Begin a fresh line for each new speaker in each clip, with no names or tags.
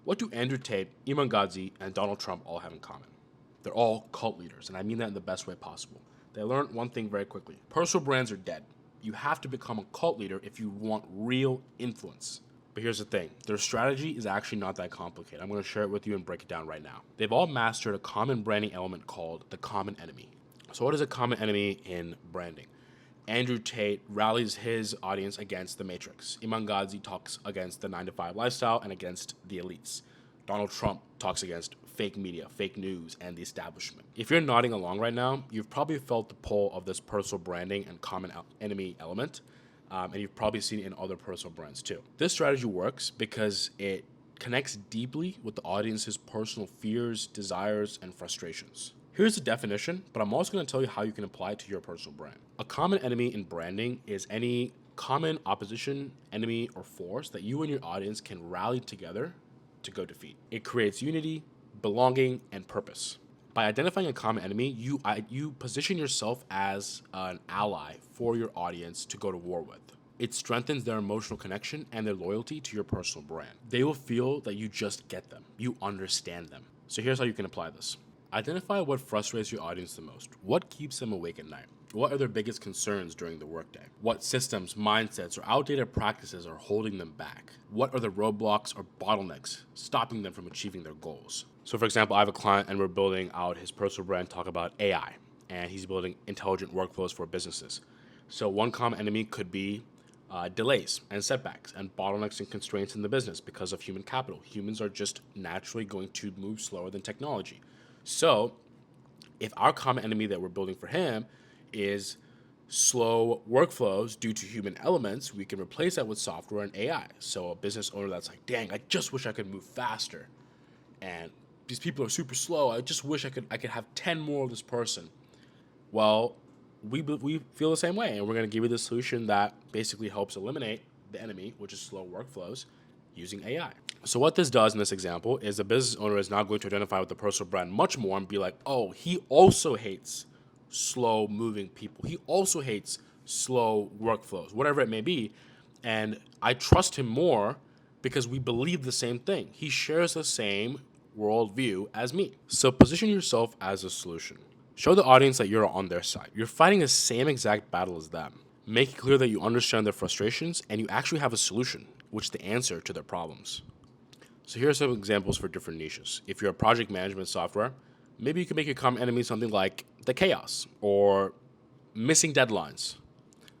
What do Andrew Tate, Iman Gadhzi, and Donald Trump all have in common? They're all cult leaders, and I mean that in the best way possible. They learned one thing very quickly. Personal brands are dead. You have to become a cult leader if you want real influence. But here's the thing. Their strategy is actually not that complicated. I'm going to share it with you and break it down right now. They've all mastered a common branding element called the common enemy. So what is a common enemy in branding? Andrew Tate rallies his audience against the Matrix. Iman Gadhzi talks against the 9-to-5 lifestyle and against the elites. Donald Trump talks against fake media, fake news, and the establishment. If you're nodding along right now, you've probably felt the pull of this personal branding and common enemy element, and you've probably seen it in other personal brands too. This strategy works because it connects deeply with the audience's personal fears, desires, and frustrations. Here's the definition, but I'm also going to tell you how you can apply it to your personal brand. A common enemy in branding is any common opposition, enemy, or force that you and your audience can rally together to go defeat. It creates unity, belonging, and purpose. By identifying a common enemy, you position yourself as an ally for your audience to go to war with. It strengthens their emotional connection and their loyalty to your personal brand. They will feel that you just get them. You understand them. So here's how you can apply this. Identify what frustrates your audience the most. What keeps them awake at night? What are their biggest concerns during the workday? What systems, mindsets, or outdated practices are holding them back? What are the roadblocks or bottlenecks stopping them from achieving their goals? So for example, I have a client and we're building out his personal brand, talk about AI, and he's building intelligent workflows for businesses. So one common enemy could be delays and setbacks and bottlenecks and constraints in the business because of human capital. Humans are just naturally going to move slower than technology. So if our common enemy that we're building for him is slow workflows due to human elements, we can replace that with software and AI. So a business owner that's like, dang, I just wish I could move faster. And these people are super slow. I just wish I could have 10 more of this person. Well, we feel the same way, and we're going to give you the solution that basically helps eliminate the enemy, which is slow workflows, using AI. So what this does in this example is the business owner is now going to identify with the personal brand much more and be like, oh, he also hates slow moving people. He also hates slow workflows, whatever it may be. And I trust him more because we believe the same thing. He shares the same worldview as me. So position yourself as a solution. Show the audience that you're on their side. You're fighting the same exact battle as them. Make it clear that you understand their frustrations and you actually have a solution, which is the answer to their problems. So here are some examples for different niches. If you're a project management software, maybe you can make your common enemy something like the chaos or missing deadlines.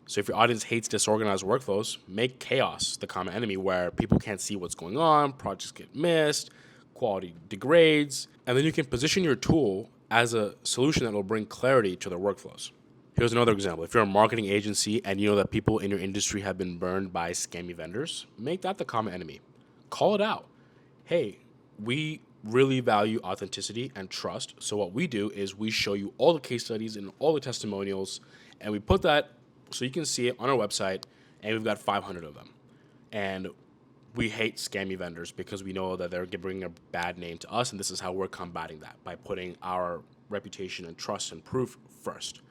So if your audience hates disorganized workflows, make chaos the common enemy where people can't see what's going on, projects get missed, quality degrades, and then you can position your tool as a solution that will bring clarity to their workflows. Here's another example. If you're a marketing agency and you know that people in your industry have been burned by scammy vendors, make that the common enemy. Call it out. Hey, we really value authenticity and trust. So what we do is we show you all the case studies and all the testimonials, and we put that so you can see it on our website, and we've got 500 of them. And we hate scammy vendors because we know that they're bringing a bad name to us, and this is how we're combating that, by putting our reputation and trust and proof first.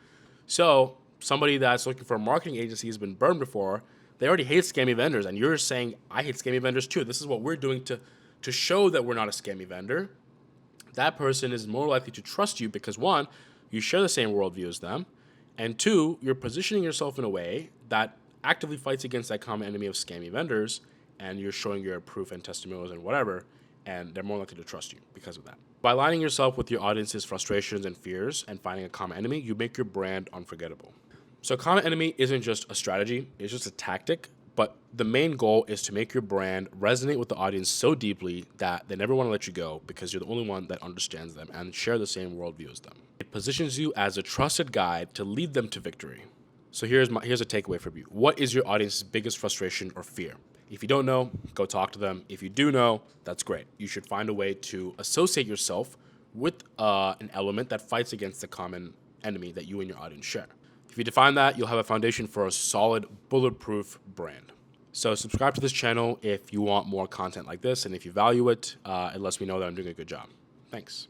So somebody that's looking for a marketing agency has been burned before. They already hate scammy vendors, and you're saying, I hate scammy vendors too. This is what we're doing to show that we're not a scammy vendor. That person is more likely to trust you because, one, you share the same worldview as them, and two, you're positioning yourself in a way that actively fights against that common enemy of scammy vendors, and you're showing your proof and testimonials and whatever, and they're more likely to trust you because of that. By aligning yourself with your audience's frustrations and fears and finding a common enemy, you make your brand unforgettable. So common enemy isn't just a strategy, it's just a tactic, but the main goal is to make your brand resonate with the audience so deeply that they never want to let you go because you're the only one that understands them and share the same worldview as them. It positions you as a trusted guide to lead them to victory. So here's a takeaway for you. What is your audience's biggest frustration or fear? If you don't know, go talk to them. If you do know, that's great. You should find a way to associate yourself with an element that fights against the common enemy that you and your audience share. If you define that, you'll have a foundation for a solid, bulletproof brand. So subscribe to this channel if you want more content like this, and if you value it, it lets me know that I'm doing a good job. Thanks.